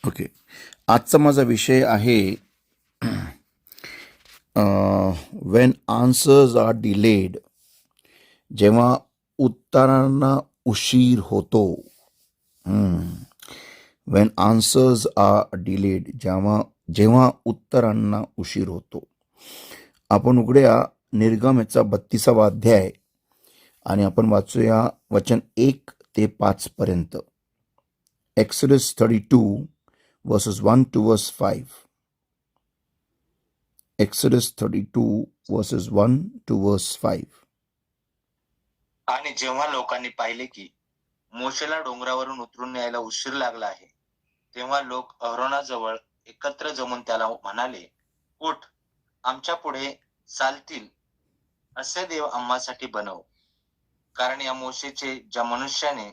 Okay. आजचा माझा विषय आहे वेन आन्सर्स आर डिलेड, जेव्हा उत्तरांना उशीर होतो. वेन आन्सर्स आर डिलेड, जेव्हा जेव्हा उत्तरांना उशीर होतो. आपण उघड्या निर्गम याचा 32वा अध्याय आणि आपण वाचूया वचन 1 ते 5 पर्यंत. Exodus 32 verses 1 to verse 5. Exodus 32 verses 1 to verse 5. आणि जेव्हा लोकांनी पाहिले की मोशेला डोंगरावरून उतरून यायला उशीर लागला आहे, तेव्हा लोक अहरोनाजवळ एकत्र जमून त्याला म्हणाले, उठ, आमच्या पुढे चालतील असे देव आम्हासाठी बनव, कारण या मोशेचे ज्या मनुष्याने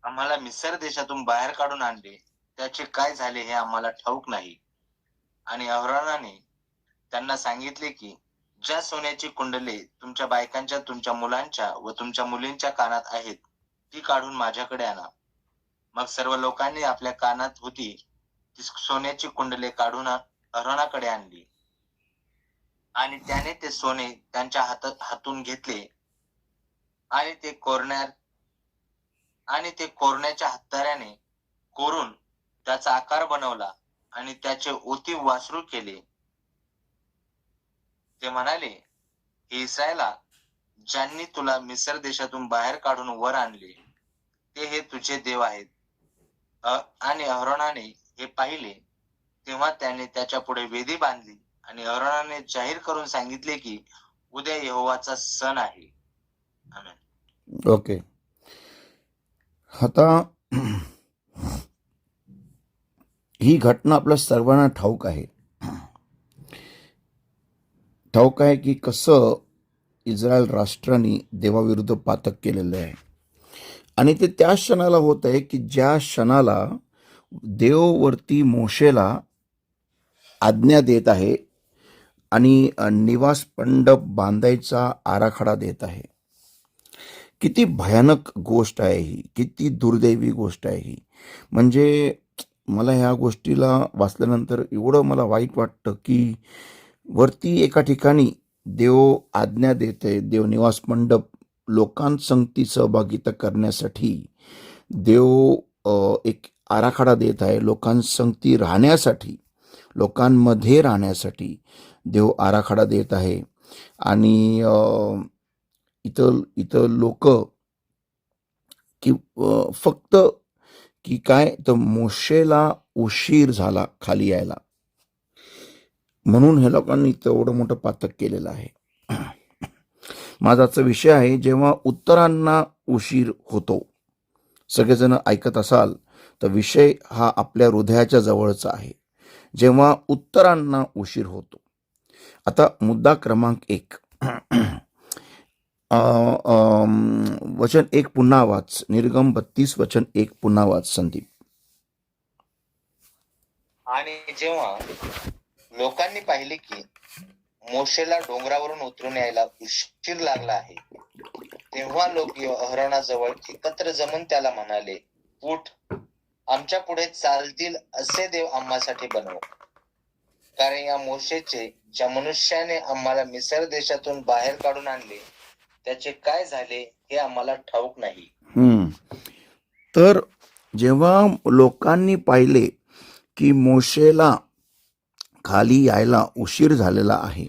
आम्हाला मिस्र देशातून बाहेर काढून आणले त्याचे काय झाले हे आम्हाला ठाऊक नाही. आणि अहरोनाने त्यांना सांगितले की ज्या सोन्याची कुंडले तुमच्या बायकांच्या, तुमच्या मुलांच्या व तुमच्या मुलींच्या कानात आहेत ती काढून माझ्याकडे आणा. मग सर्व लोकांनी आपल्या कानात होती ती सोन्याची कुंडले काढून अहरोनाकडे आणली आणि त्याने ते सोने त्यांच्या हातून घेतले आणि ते कोरण्याच्या हत्याराने कोरून त्याचा आकार बनवला आणि त्याचे ओती वासरू केले. ते म्हणाले, हे इस्रायला, ज्यांनी तुला मिस्र देशातून बाहेर काढून वर आणले ते हे तुझे देव आहेत. आणि अहरोनाने हे पाहिले तेव्हा त्याने त्याच्या पुढे वेदी बांधली आणि अहरोनाने जाहीर करून सांगितले की उद्या यहोवाचा सण आहे. आमेन. ओके. आता ही घटना आपल्या सर्वांना ठाऊक आहे की कसं इस्रायल राष्ट्राने देवाविरुद्ध पातक केलेलं आहे. आणि ते त्या क्षणाला होत आहे की ज्या क्षणाला देववरती मोशेला आज्ञा देत आहे आणि निवास मंडप बांधायचा आराखडा देत आहे. किती भयानक गोष्ट आहे ही, किती दुर्दैवी गोष्ट आहे ही. म्हणजे मला ह्या गोष्टीला वाचल्यानंतर एवढं मला वाईट वाटतं की वरती एका ठिकाणी देव आज्ञा देते, देव निवास मंडप लोकांसंगती सहभागिता करण्यासाठी देव एक आराखडा देत आहे. लोकांसंगती राहण्यासाठी, लोकांमध्ये राहण्यासाठी देव आराखडा देत आहे. आणि इथं लोक की फक्त की काय तर मोशेला उशीर झाला खाली यायला, म्हणून हे लोकांनी तेवढं मोठं पातक केलेलं आहे. माझा आजचा विषय आहे जेव्हा उत्तरांना उशीर होतो. सगळेजण ऐकत असाल तर विषय हा आपल्या हृदयाच्या जवळचा आहे, जेव्हा उत्तरांना उशीर होतो. आता मुद्दा क्रमांक 1, वचन 1 पुन्हा वाच. निर्गम 32 वचन 1 पुन्हा वाच संदीप. आणि जेव्हा लोकांनी पाहिले की मोशेला डोंगरावरून उतरून यायला उशीर लागला आहे, तेव्हा लोक अहरोनाजवळ एकत्र जमून त्याला म्हणाले, उठ, आमच्या पुढे चालतील असे देव आम्हासाठी बनव, कारण या मोशेचे ज्या मनुष्याने आम्हाला मिस्र देशातून बाहेर काढून आणले त्याचे काय झाले हे आम्हाला ठाऊक नाही. तर जेव्हा लोकांनी पाहिले की मोशेला खाली यायला उशीर झालेला आहे,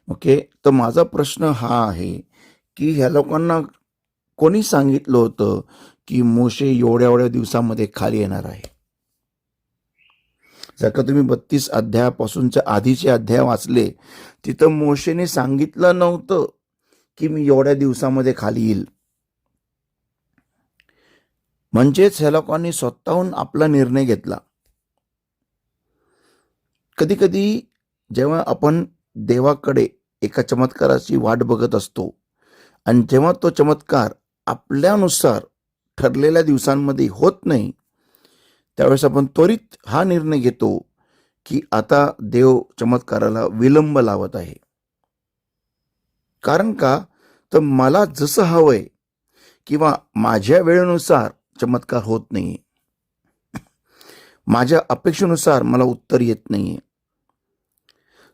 ओके, तर माझा प्रश्न हा आहे की ह्या लोकांना कोणी सांगितलं होतं की मोशे एवढ्या दिवसामध्ये खाली येणार आहे? जर का तुम्ही 32 अध्यायापासूनच्या आधीचे अध्याय वाचले, तिथं मोशेने सांगितलं नव्हतं की मी एवढ्या दिवसामध्ये खाली येईल. म्हणजेच ह्या लोकांनी स्वतःहून आपला निर्णय घेतला. कधी कधी जेव्हा आपण देवाकडे एका चमत्काराची वाट बघत असतो आणि जेव्हा तो चमत्कार आपल्यानुसार ठरलेल्या दिवसांमध्ये होत नाही, त्यावेळेस आपण त्वरित हा निर्णय घेतो की आता देव चमत्काराला विलंब लावत आहे. कारण का तर मला जसं हवंय किंवा माझ्या वेळेनुसार चमत्कार होत नाही. माझ्या अपेक्षेनुसार मला उत्तर येत नाहीये.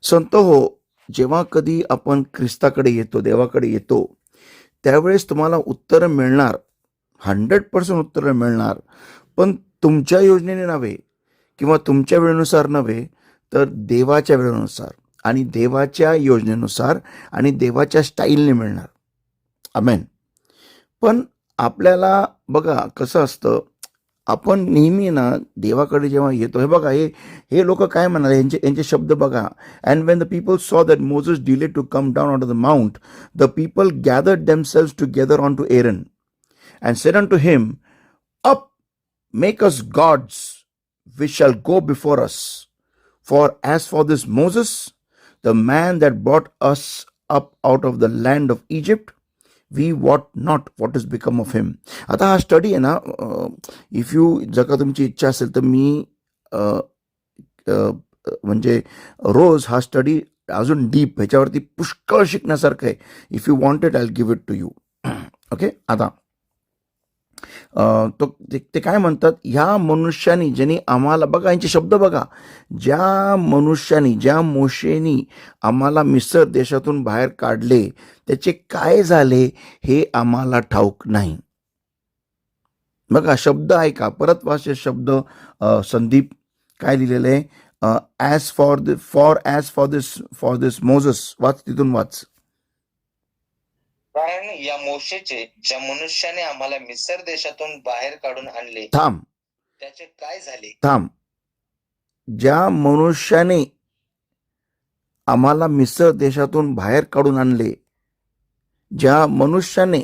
संत हो, जेव्हा कधी आपण ख्रिस्ताकडे येतो, देवाकडे येतो, त्यावेळेस तुम्हाला उत्तरं मिळणार, 100% उत्तरं मिळणार, पण तुमच्या योजनेने नव्हे किंवा तुमच्या वेळेनुसार नव्हे, तर देवाच्या वेळेनुसार आणि देवाच्या योजनेनुसार आणि देवाच्या स्टाईलने मिळणार. आमेन. पण आपल्याला बघा कसं असतं, आपण नेहमी ना देवाकडे जेव्हा येतो, हे बघा हे हे लोक काय म्हणाले, यांचे यांचे शब्द बघा. And when the people saw that Moses delay to come down out of the mount, the people gathered themselves together on to Aaron and said unto him, up, make us gods which shall go before us. For as for this Moses, the man that brought us up out of the land of Egypt, we wot not what is become of him. आता हा study आहे ना, if you जर का तुमची इच्छा असेल तर मी म्हणजे रोज हा स्टडी अजून डीप ह्याच्यावरती पुष्कळ शिकण्यासारखं आहे. If you wanted I give it to you. Okay. आता तो ते काय म्हणतात, ह्या मनुष्यानी ज्यांनी आम्हाला, बघा यांचे शब्द बघा, ज्या मनुष्यानी, ज्या मोशेनी आम्हाला मिस्र देशातून बाहेर काढले, त्याचे काय झाले हे आम्हाला ठाऊक नाही. बघा शब्द ऐका, परत वाचे शब्द. संदीप काय लिहिलेलं आहे, ॲज फॉर दिस मोझेस, वाच तिथून वाच. कारण या मोशेचे, ज्या मनुष्याने आम्हाला मिस्र देशातून बाहेर काढून आणले, थांब त्याचे काय झाले. थांब. ज्या मनुष्याने आम्हाला मिस्र देशातून बाहेर काढून आणले, ज्या मनुष्याने,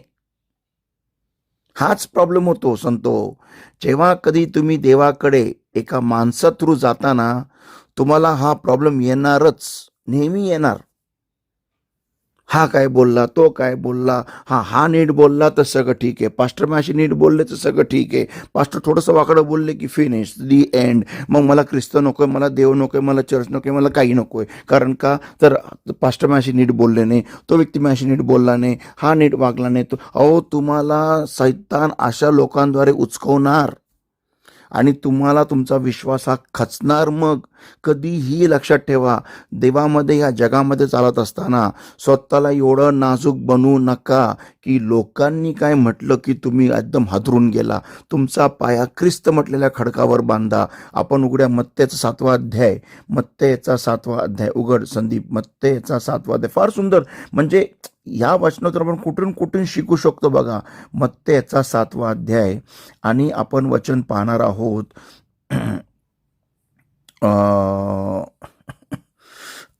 हाच प्रॉब्लेम होतो संतो. जेव्हा कधी तुम्ही देवाकडे एका माणसा थ्रू जाताना, तुम्हाला हा प्रॉब्लेम येणारच, नेहमी येणार. हा काय बोलला, तो काय बोलला, हा नीट बोलला तर सगळं ठीक आहे, पास्टर माझी नीट बोलले तर सगळं ठीक आहे, पास्टर थोडंसं वाकडं बोलले की फिनिश, दी एंड. मग मला ख्रिस्त नकोय, मला देव नकोय, मला चर्च नकोय, मला काही नकोय. कारण का, तर पास्टर माझी नीट बोलले नाही, तो व्यक्ती माझी नीट बोलला नाही, हा नीट वागला नाही. तो अहो, तुम्हाला सैतान अशा लोकांद्वारे उचकवणार आणि तुम्हाला तुमचा विश्वास हा खचणार. मग कधीही लक्षात ठेवा, देवामध्ये, या जगामध्ये चालत असताना स्वतःला एवढं नाजूक बनवू नका की लोकांनी काय म्हटलं की तुम्ही एकदम हादरून गेला. तुमचा पाया ख्रिस्त म्हटलेल्या खडकावर बांधा. आपण उघड्या मत्तेचा 7वा अध्याय, मत्तेचा 7वा अध्याय उघड संदीप, मत्तेचा 7वा अध्याय. फार सुंदर, म्हणजे या वचनातून आपण कुठून कुठून शिकू शकतो बघा. मत्तेचा 7वा अध्याय, आणि आपण वचन पाहणार आहोत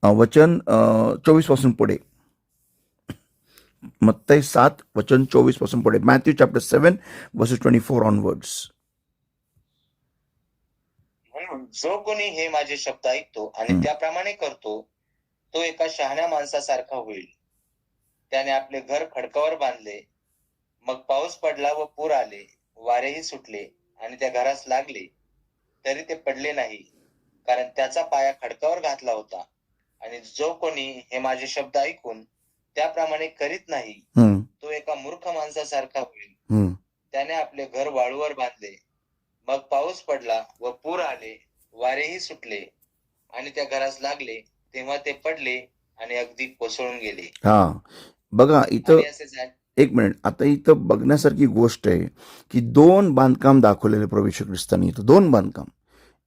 वचन 24 पासून पुढे. मत्ते 7 वचन 24 पासून पुढे. Matthew chapter 7 versus 24 onwards. म्हणून जो कोणी हे माझे शब्द ऐकतो आणि त्याप्रमाणे करतो, तो एका शहाण्या माणसासारखा होईल. त्याने आपले घर खडकावर बांधले, मग पाऊस पडला व पूर आले, वारेही सुटले आणि त्या घरास लागले, तरी ते पडले नाही, कारण त्याचा पाया खडकावर घातला होता. आणि जो कोणी हे माझे शब्द ऐकून त्याप्रमाणे करीत नाही, तो एका मूर्ख माणसासारखा होईल. त्याने आपले घर वाळूवर बांधले, मग पाऊस पडला व पूर आले, वारेही सुटले आणि त्या घरास लागले, तेव्हा ते पडले आणि अगदी कोसळून गेले. हा बघा इथं, आणि असे झाले. एक मिनिट. आता इथं बघण्यासारखी गोष्ट आहे की 2 बांधकाम दाखवलेले प्रभू येशू ख्रिस्तांनी. इथं 2 बांधकाम.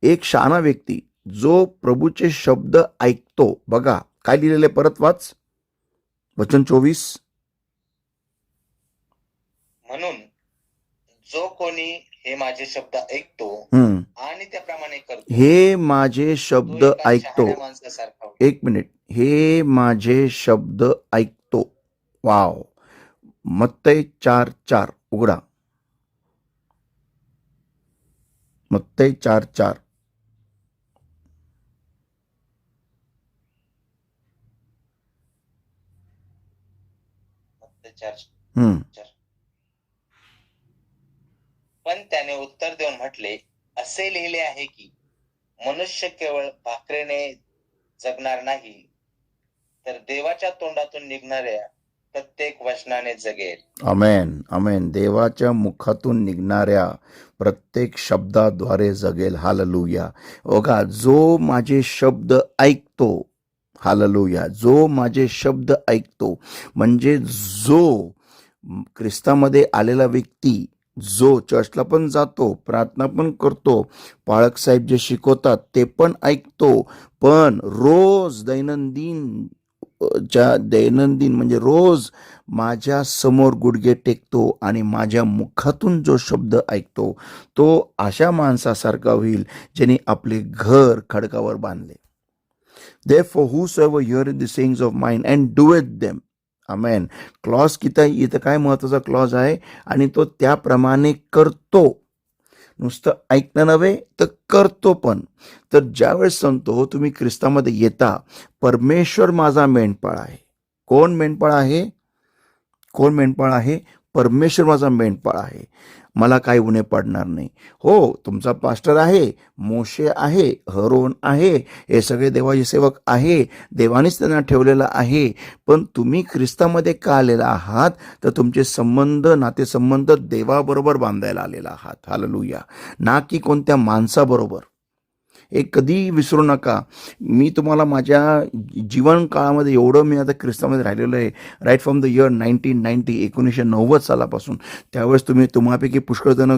एक शहाणा व्यक्ती जो प्रभूचे शब्द ऐकतो. बघा काय लिहिलेले, परत वाच वचन 24. म्हणून जो कोणी हे माझे शब्द ऐकतो आणि त्याप्रमाणे करतो, हे माझे शब्द तो एका ऐकतो. शहाण्या माणसासारखा होईल. एक मिनिट. हे माझे शब्द ऐकतो. वाव. मत्ते 4:4 उघडा. मत्ते 4:4. पण त्याने उत्तर देऊन म्हटले, असे लिहिले आहे की मनुष्य केवळ भाकरीने जगणार नाही, तर देवाच्या तोंडातून निघणाऱ्या प्रत्येक वचनाने जगेल. आमेन, आमेन. देवाच्या मुखातून निघणाऱ्या प्रत्येक शब्दाद्वारे जगेल. हालेलुया. बघा, जो माझे शब्द ऐकतो, हालेलुया, जो माझे शब्द ऐकतो, म्हणजे जो ख्रिस्तामध्ये आलेला व्यक्ती, जो चर्चला पण जातो, प्रार्थना पण करतो, पाळक साहेब जे शिकवतात ते पण ऐकतो, पण रोज दैनंदिन म्हणजे रोज माझ्या समोर गुडघे टेकतो आणि माझ्या मुखातून जो शब्द ऐकतो तो अशा माणसासारखा होईल ज्याने आपले घर खडकावर बांधले. Therefore, whosoever heareth the sayings of mine and doeth them. Amen. Clause किती इथं काय महत्वाचा क्लॉज आहे, आणि तो त्याप्रमाणे करतो. नुसतं ऐकणं नव्हे तर करतो पण. तर ज्यावेळेस सांगतो तुम्ही ख्रिस्तामध्ये येता, परमेश्वर माझा मेंढपाळ आहे. कोण मेंढपाळ आहे? कोण मेंढपाळ आहे? परमेश्वर माझा मेंढपाळ आहे. मला काही उणे पडणार नाही. हो, तुमचा पास्टर आहे, मोशे आहे, हरोन आहे, हे सगळे देवाचे सेवक आहे, देवानेच त्यांना ठेवलेलं आहे. पण तुम्ही ख्रिस्तामध्ये का आलेला आहात? तर तुमचे नातेसंबंध देवाबरोबर बांधायला आलेला आहात. हालेलुया. ना की कोणत्या माणसाबरोबर. हे कधी विसरू नका. मी तुम्हाला माझ्या जीवन काळामध्ये एवढं मी आता ख्रिस्तामध्ये राहिलेलो आहे, राईट फ्रॉम द इयर 1990, 1990 सालापासून. त्यावेळेस तुम्हापैकी पुष्कळ जण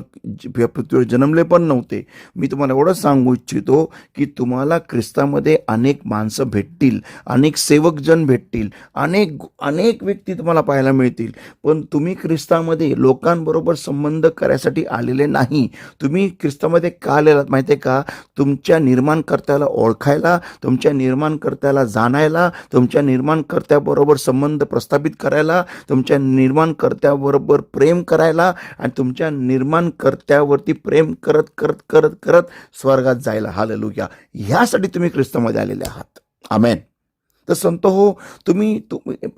पृथ्वीवर जन्मले पण नव्हते. मी तुम्हाला एवढंच सांगू इच्छितो की तुम्हाला ख्रिस्तामध्ये अनेक माणसं भेटतील, अनेक सेवकजन भेटतील, अनेक व्यक्ती तुम्हाला पाहायला मिळतील. पण तुम्ही ख्रिस्तामध्ये लोकांबरोबर संबंध करायसाठी आलेले नाही. तुम्ही ख्रिस्तामध्ये का आलेलात माहिती आहे का? तुमच्या निर्माणकर्त्याला ओळखायला, तुमच्या निर्माणकर्त्याला जाणायला, तुमच्या निर्माणकर्त्याबरोबर संबंध प्रस्थापित करायला, तुमच्या निर्माणकर्त्याबरोबर प्रेम करायला, आणि तुमच्या निर्माणकर्त्यावरती प्रेम करत करत करत करत स्वर्गात जायला. हालेलुया. ह्यासाठी तुम्ही ख्रिस्तामध्ये आलेले आहात. आमेन. तर संत हो, तुम्ही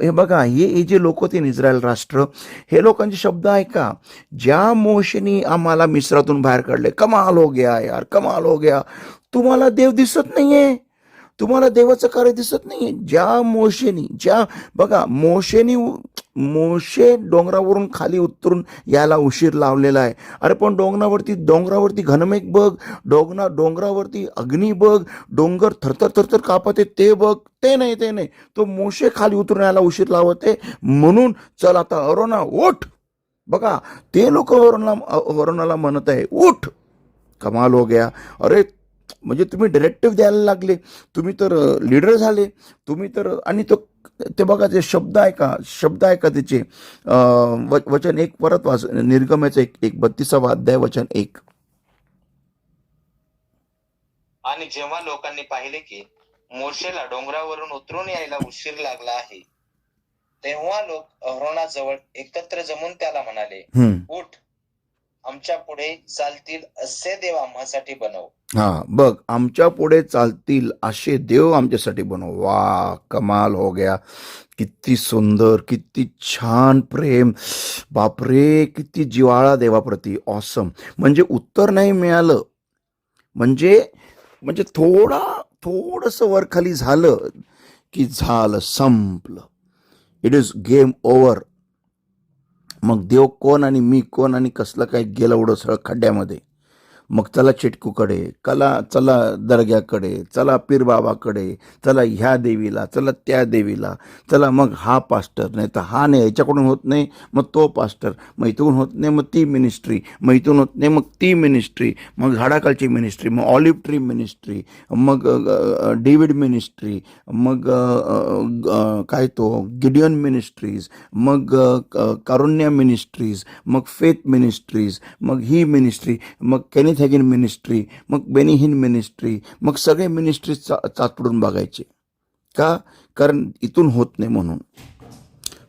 हे बघा, हे जे लोक होते इस्रायल राष्ट्र, हे लोकांचे शब्द ऐका. ज्या मोशेनी आम्हाला मिस्रातून बाहेर काढले, कमाल हो गया यार, कमाल हो गया. तुम्हाला देव दिसत नाहीये, तुम्हाला देवाचं कार्य दिसत नाहीये. बघा, मोशे डोंगरावरून खाली उतरून यायला उशीर लावलेला आहे. अरे पण डोंगरावरती घनमेघ बघ, डोंगरावरती अग्नी बघ, डोंगर थरथर थरथर कापत आहे ते बघ. ते नाही, तो मोशे खाली उतरून यायला उशीर लावते, म्हणून चल आता अरोना उठ. बघा, ते लोक अरोनाला म्हणत आहे उठ. कमाल हो गया. अरे म्हणजे तुम्ही डायरेक्टिव्ह द्यायला लागले, तुम्ही तर लीडर झाले, तुम्ही तर. आणि ते बघा, ते शब्द ऐका त्याचे. वचन 1 परत वाच, निर्गमनाचं 32 अध्याय वचन 1. आणि जेव्हा लोकांनी पाहिले की मोशेला डोंगरावरून उतरून यायला उशीर लागला आहे, तेव्हा लोक अहरोनाजवळ एकत्र जमून त्याला म्हणाले, उठ, आमच्या पुढे चालतील असे देव आम्हासाठी बनव. बघ, आमच्या पुढे चालतील असे देव आमच्यासाठी बनव. वा, कमाल हो गया. किती सुंदर, किती छान प्रेम. बापरे, किती जिव्हाळा देवाप्रती. ऑसम. म्हणजे उत्तर नाही मिळालं, म्हणजे थोडंसं वरखाली झालं की झालं, संपलं. It is game over. मग देव कोण आणि मी कोण आणि कसलं काय गेलं एवढं सगळं खड्ड्यामध्ये. मग चला चिटकूकडे, चला दर्ग्याकडे, चला पीरबाबाकडे, चला ह्या देवीला, चला त्या देवीला, चला मग हा पास्टर, नाही तर हा नाही, याच्याकडून होत नाही मग तो पास्टर, मग इथून होत नाही मग ती मिनिस्ट्री, मग इथून होत नाही मग ती मिनिस्ट्री, मग झाडाखालची मिनिस्ट्री, मग ऑलिव्ह ट्री मिनिस्ट्री, मग डेव्हिड मिनिस्ट्री, मग काय तो गिडियन मिनिस्ट्रीज, मग कारुण्य मिनिस्ट्रीज, मग फेथ मिनिस्ट्रीज, मग ही मिनिस्ट्री, मग केनेथ हॅगिन मिनिस्ट्री, मग बेनी हिन मिनिस्ट्री, मग सगळे मिनिस्ट्रीज चाचपडून बघायचे. का? कारण इथून होत नाही म्हणून.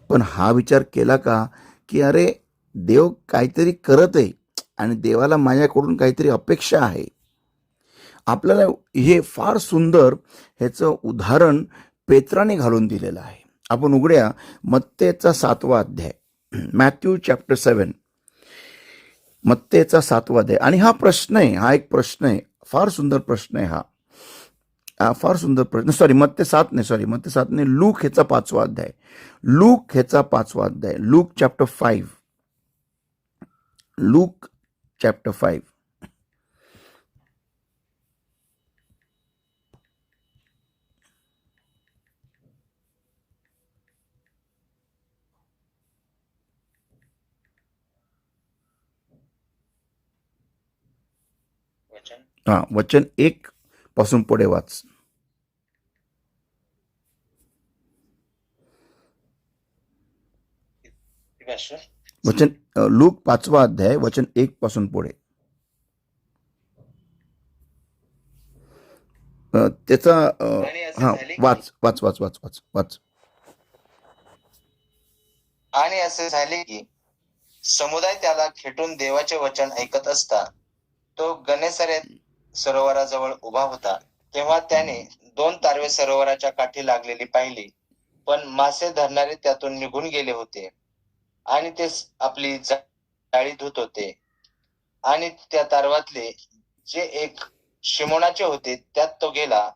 पण हा विचार केला का की अरे देव काहीतरी करत आहे आणि देवाला माझ्याकडून काहीतरी अपेक्षा आहे. आपल्याला हे फार सुंदर ह्याचं उदाहरण पेत्राने घालून दिलेलं आहे. आपण उघड्या मत्तेचा 7वा अध्याय, मॅथ्यू चॅप्टर 7, मत्तेचा 7वा अध्याय. आणि हा एक प्रश्न आहे, फार सुंदर प्रश्न आहे हा फार सुंदर प्रश्न. मत्ते 7 नाही, लूक ह्याचा 5वा अध्याय, लूक चॅप्टर 5, लूक chapter 5. वचन 1 पासून पुढे वाच. वचन लूक 5वा अध्याय वचन 1 पासून पुढे. त्याचा वाच वाच वाच वाच वाच वाच. आणि असे झाले की समुदाय त्याला खेटून देवाचे वचन ऐकत असता तो गनेसरेत सरोवराजवळ उभा होता. तेव्हा त्याने 2 तारवे सरोवराच्या काठी लागलेली पाहिली, पण मासे धरणारे त्यातून निघून गेले होते आणि ते आपली जाळी धुत होते. आणि त्या तारवातले जे एक शिमोनाचे होते त्यात तो गेला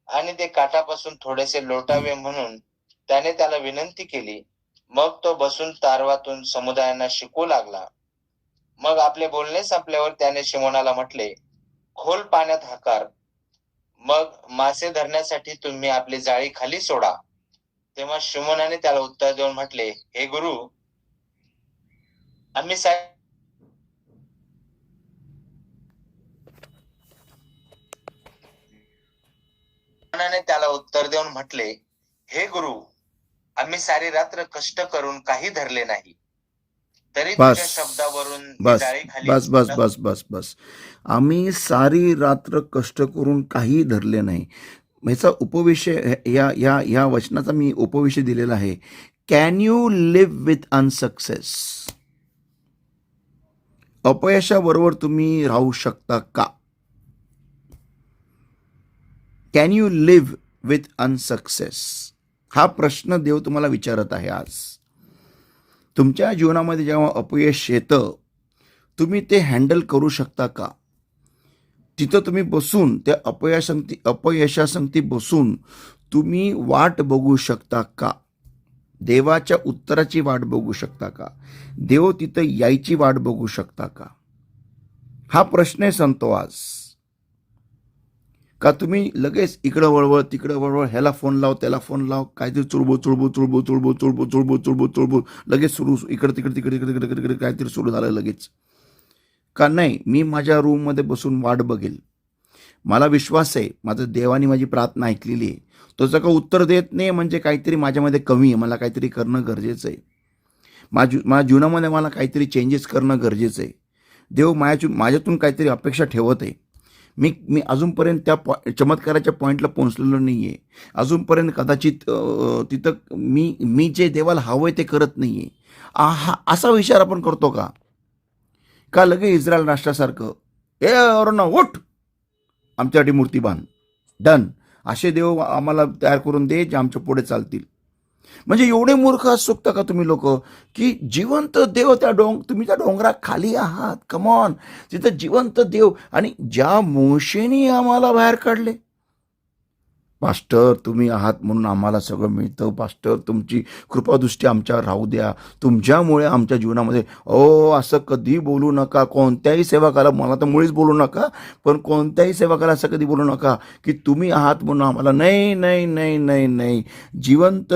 आणि ते काठापासून थोडेसे लोटावे म्हणून त्याने त्याला विनंती केली. मग तो बसून तारवातून समुदायांना शिकवू लागला. मग आपले बोलणे संपल्यावर त्याने शिमोनाला म्हटले, खोल पाण्यात हाकार, मग मासे धरण्यासाठी तुम्ही आपली जाळी खाली सोडा. तेव्हा शिमोनाने त्याला उत्तर देऊन म्हटले, हे गुरु, आम्ही त्याला उत्तर देऊन म्हटले, हे गुरु, आम्ही सारी रात्र कष्ट करून काही धरले नाही, तरी तुझ्या शब्दावरून जाळी खाली. बस बस बस बस बस. आम्ही सारी रात्र कष्ट करून काही धरले नाही. ह्याचा उपविषय या या या वचनाचा मी उपविषय दिलेला आहे, can you live with unsuccess. अपयशाबरोबर तुम्ही राहू शकता का? Can you live with unsuccess, हा प्रश्न देव तुम्हाला विचारत आहे आज. तुमच्या जीवनामध्ये जेव्हा अपयश येतं, तुम्ही ते हँडल करू शकता का? तिथं तुम्ही बसून त्या अपयशासंगती बसून तुम्ही वाट बघू शकता का? देवाच्या उत्तराची वाट बघू शकता का? देव तिथं यायची वाट बघू शकता का? हा प्रश्न आहे संतो आज. का तुम्ही लगेच इकडं वळवळ तिकडं वळवळ, ह्याला फोन लाव त्याला फोन लाव, काहीतरी चुळबू लगेच सुरू, इकडं तिकडे तिकडे तिकडे तिकडे तिकडे काहीतरी सुरू झालं लगेच का? नाही, मी माझ्या रूममध्ये बसून वाट बघेल. मला विश्वास आहे, माझं देवाने माझी प्रार्थना ऐकलेली आहे. तो जर का उत्तर देत नाही म्हणजे काहीतरी माझ्यामध्ये कमी आहे, मला काहीतरी करणं गरजेचं आहे. माझ्या जीवनामध्ये मला काहीतरी चेंजेस करणं गरजेचं आहे. देव माझ्यातून काहीतरी अपेक्षा ठेवत आहे. मी अजूनपर्यंत त्या चमत्काराच्या पॉईंटला पोहोचलेलो नाही आहे. अजूनपर्यंत कदाचित तिथं मी जे देवाला हवं आहे ते करत नाही आहे. असा विचार आपण करतो का? का लगे इस्रायल राष्ट्रासारखं ना उठ, आमच्यासाठी मूर्ती बांध, डन, असे देव आम्हाला तयार करून दे जे आमच्या पुढे चालतील. म्हणजे एवढे मूर्ख असू का तुम्ही लोक, की जिवंत देव तुम्ही त्या डोंगरा खाली आहात. कमॉन, तिथं जिवंत देव, आणि ज्या मोशेने आम्हाला बाहेर काढले. पास्टर, तुम्ही आहात म्हणून आम्हाला सगळं मिळतं. पास्टर, तुमची कृपादृष्टी आमच्यावर राहू द्या. तुमच्यामुळे आमच्या जीवनामध्ये असं कधी बोलू नका. कोणत्याही सेवकाला, मला तर मुळीच बोलू नका, पण कोणत्याही सेवकाला असं कधी बोलू नका की तुम्ही आहात म्हणून आम्हाला. नाही नाही नाही नाही नाही. जिवंत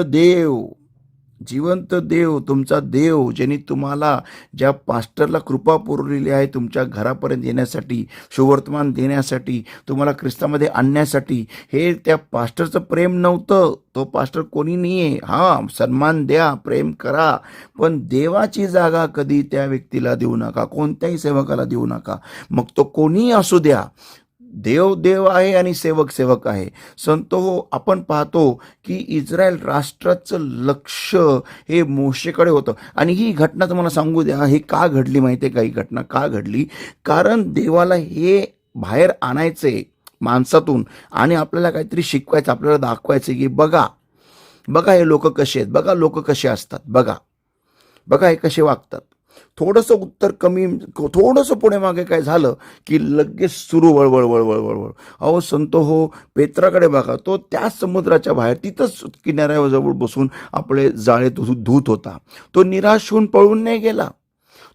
देव, तुमचा देव, ज्यांनी तुम्हाला, ज्या पास्टरला कृपा पुरवलेली आहे तुमच्या घरापर्यंत येण्यासाठी, सुवर्तमान देण्यासाठी, तुम्हाला ख्रिस्तामध्ये आणण्यासाठी, हे त्या पास्टरचं प्रेम नव्हतं. तो पास्टर कोणी नाही आहे. हां, सन्मान द्या, प्रेम करा, पण देवाची जागा कधी त्या व्यक्तीला देऊ नका, कोणत्याही सेवकाला देऊ नका. मग तो कोणीही असू द्या. देव आहे आणि सेवक आहे. संतो, आपण पाहतो की इस्रायल राष्ट्राचं लक्ष हे मोशेकडे होतं. आणि ही घटना तुम्हाला सांगू द्या, हे का घडली माहिती आहे का? ही घटना का घडली? कारण देवाला हे बाहेर आणायचे माणसातून, आणि आपल्याला काहीतरी शिकवायचं, आपल्याला दाखवायचं की बघा हे लोक कसे आहेत, बघा लोक कसे असतात, बघा हे कसे वागतात. थोडंसं उत्तर कमी, थोडंसं पुढे मागे काय झालं की लगेच सुरू वळवळ. अहो संतो हो, पेत्राकडे बघा, तो त्याच समुद्राच्या बाहेर तिथंच किनाऱ्याजवळ बसून आपले जाळे धूत होता. तो निराश होऊन पळून नाही गेला.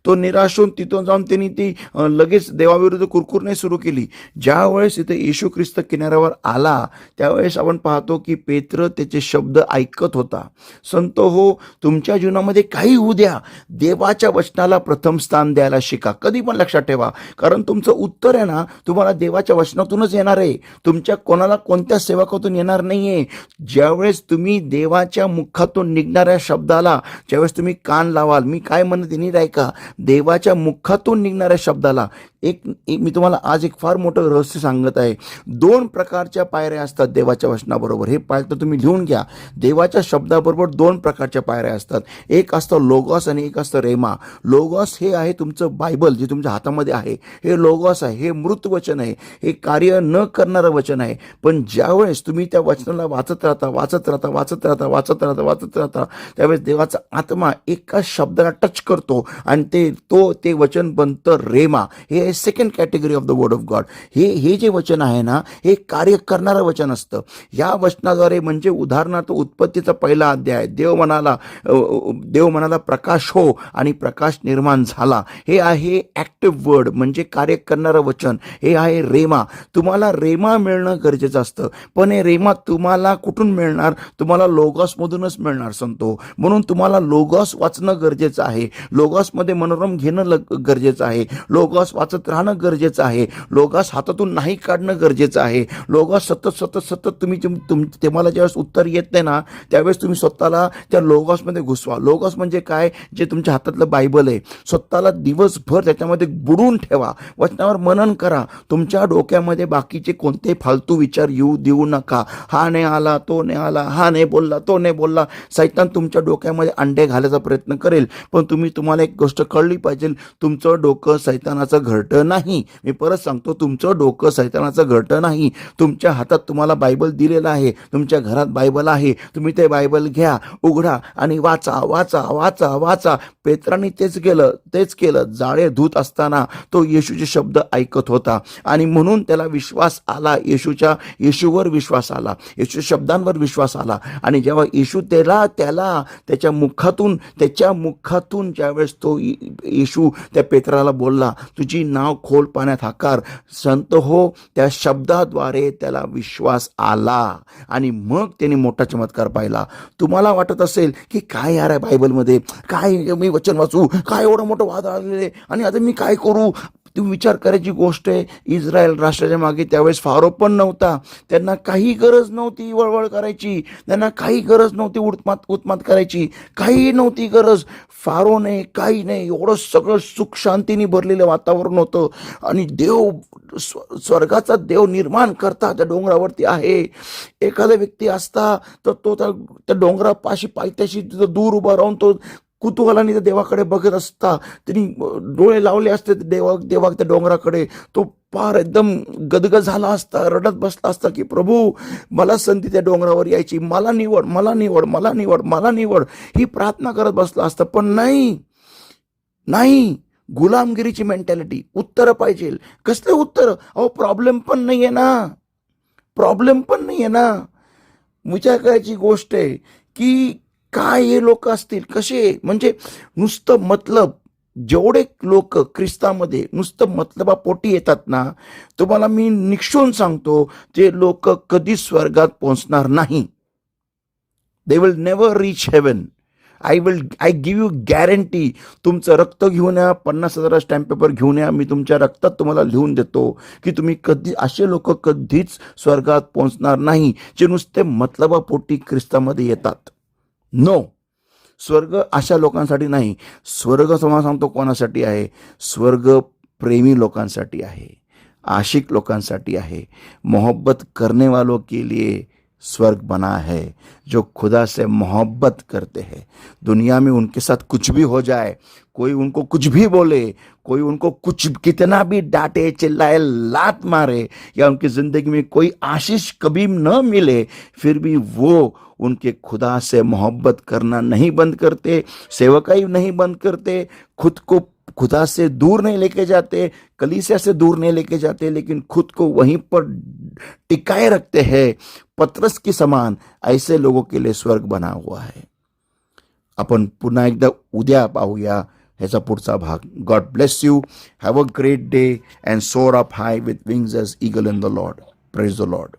तो निराश होऊन तिथून जाऊन त्यांनी ती लगेच देवाविरुद्ध कुरकुरणे सुरू केली. ज्या वेळेस इथे येशू ख्रिस्त किनाऱ्यावर आला त्यावेळेस आपण पाहतो की पेत्र त्याचे शब्द ऐकत होता. संत हो, तुमच्या जीवनामध्ये काही होऊ द्या, देवाच्या वचनाला प्रथम स्थान द्यायला शिका. कधी पण लक्षात ठेवा, कारण तुमचं उत्तर आहे ना तुम्हाला देवाच्या वचनातूनच येणार आहे, तुमच्या कोणाला कोणत्या सेवकातून येणार नाहीये. ज्यावेळेस तुम्ही देवाच्या मुखातून निघणाऱ्या शब्दाला ज्यावेळेस तुम्ही कान लावाल, मी काय म्हणते नीट ऐका, देवाच्या मुखातून निघणाऱ्या शब्दाला मी तुम्हाला आज एक फार मोठं रहस्य सांगत आहे. 2 प्रकारच्या पायऱ्या असतात देवाच्या वचनाबरोबर. हे पाहिलं तर तुम्ही लिहून घ्या. देवाच्या शब्दाबरोबर 2 प्रकारच्या पायऱ्या असतात. एक असतं लोगॉस आणि एक असतं रेमा. लोगॉस हे आहे तुमचं बायबल जे तुमच्या हातामध्ये आहे, हे लोगॉस आहे, हे मृत वचन आहे, हे कार्य न करणारं वचन आहे. पण ज्यावेळेस तुम्ही त्या वचनाला वाचत राहता त्यावेळेस देवाचा आत्मा एका शब्दाला टच करतो आणि ते वचन बनतं रेमा. हे second category of the word of God. हे जे वचन आहे ना हे कार्य करणारं वचन असतं. या वचनाद्वारे म्हणजे उदाहरणार्थ उत्पत्तीचा पहिला अध्याय देव म्हणाला प्रकाश हो आणि प्रकाश निर्माण झाला. हे आहे ॲक्टिव्ह वर्ड म्हणजे कार्य करणारं वचन. हे आहे रेमा. तुम्हाला रेमा मिळणं गरजेचं असतं. पण हे रेमा तुम्हाला कुठून मिळणार? तुम्हाला लोगॉसमधूनच मिळणार संतो. म्हणून तुम्हाला लोगॉस वाचणं गरजेचं आहे. लोगॉसमध्ये मनोरम घेणं गरजेचं आहे. लोगॉस वाचत राहणं गरजेचं आहे. लोगॉस हातातून नाही काढणं गरजेचं आहे. लोगॉस सतत तुम्ही तुम्हाला ज्यावेळेस उत्तर येत नाही ना त्यावेळेस तुम्ही स्वतःला त्या लोगॉसमध्ये घुसवा. लोगॉस म्हणजे काय? जे तुमच्या हातातलं बायबल आहे. स्वतःला दिवसभर त्याच्यामध्ये बुडून ठेवा. वचनावर मनन करा. तुमच्या डोक्यामध्ये बाकीचे कोणते फालतू विचार येऊ देऊ नका. हा नाही आला, तो नाही आला, हा नाही बोलला, तो नाही बोलला. सैतान तुमच्या डोक्यामध्ये अंडे घालायचा प्रयत्न करेल. पण तुम्हाला एक गोष्ट कळली पाहिजे, तुमचं डोकं सैतानाचं घरटं नाही. मी परत सांगतो, तुमचं डोकं सैतानाचं घरटं नाही. तुमच्या हातात तुम्हाला बायबल दिलेलं आहे. तुमच्या घरात बायबल आहे. तुम्ही ते बायबल घ्या, उघडा आणि वाचा वाचा वाचा वाचा. पेत्रांनी तेच केलं. जाळे धूत असताना तो येशूचे शब्द ऐकत होता आणि म्हणून त्याला विश्वास आला. येशूवर विश्वास आला, येशूच्या शब्दांवर विश्वास आला. आणि जेव्हा येशू त्याला त्याच्या मुखातून ज्यावेळेस तो येशू त्या पेत्राला बोलला, तुझी नाव खोल पाण्यात हाकार, संत हो, त्या शब्दाद्वारे त्याला विश्वास आला आणि मग त्याने मोठा चमत्कार पाहिला. तुम्हाला वाटत असेल की काय यार आहे बायबलमध्ये, काय मी वचन वाचू, काय एवढं मोठं वाद आलेले आणि आता मी काय करू? तुम्ही विचार करायची गोष्ट आहे. इस्रायल राष्ट्राच्या मागे त्यावेळेस फारो पण नव्हता. त्यांना काही गरज नव्हती वळवळ करायची, त्यांना काही गरज नव्हती उत्मात करायची, काही नव्हती गरज. फारो नाही, काही नाही, एवढं सगळं सुख शांतीने भरलेलं वातावरण होतं. आणि स्वर्गाचा देव निर्माण करता त्या डोंगरावरती आहे. एखादा व्यक्ती असता तर तो त्या डोंगरापाशी पायथ्याशी दूर उभा राहून तो कुतूहलाने त्या देवाकडे बघत असता. त्यांनी डोळे लावले असते देवा त्या डोंगराकडे. तो फार एकदम गदगद झाला असता, रडत बसला असता की प्रभू मला संधी त्या डोंगरावर यायची, मला निवड ही प्रार्थना करत बसला असता. पण नाही, गुलामगिरीची मेंटॅलिटी. उत्तर पाहिजे. कसले उत्तर? अहो प्रॉब्लेम पण नाहीये ना. विचार करायची गोष्ट आहे की काय हे लोक असतील कसे, म्हणजे नुसतं मतलब. जेवढे लोक ख्रिस्तामध्ये नुसतं मतलबापोटी येतात ना, तुम्हाला मी निक्षून सांगतो, ते लोक कधी स्वर्गात पोहोचणार नाही. They will never reach heaven. I give you guarantee. तुमचं रक्त घेऊन या, 50,000 स्टॅम्प पेपर घेऊन या, मी तुमच्या रक्तात तुम्हाला लिहून देतो की तुम्ही असे लोक कधीच स्वर्गात पोहोचणार नाही जे नुसते मतलबापोटी ख्रिस्तामध्ये येतात. नो, स्वर्ग अशा लोकांसाठी नाही. स्वर्ग तुम्हाला सांगतो कोणासाठी आहे? स्वर्ग प्रेमी लोकांसाठी आहे, आशिक लोकांसाठी आहे. मोहब्बत करने वालों के लिए स्वर्ग बना है, जो खुदा से मोहब्बत करते हैं. दुनिया में उनके साथ कुछ भी हो जाए, कोई उनको कुछ भी बोले, कोई उनको कितना भी डांटे, चिल्लाए, लात मारे, या उनकी ज़िंदगी में कोई आशीष कभी न मिले, फिर भी वो उनके खुदा से मोहब्बत करना नहीं बंद करते, सेवकाई नहीं बंद करते, खुद को खुदा से दूर नहीं लेके जाते, कलीसिया से दूर नहीं लेके जाते, लेकिन खुद को वहीं पर टिकाए रखते हैं. पतरस के समान ऐसे लोगों के लिए स्वर्ग बना हुआ है. आपण पुन्हा एकदा उद्या पाहूया ह्याचा पुढचा भाग. God bless you. Have a great day and soar up high with wings as eagle in the Lord. Praise the Lord.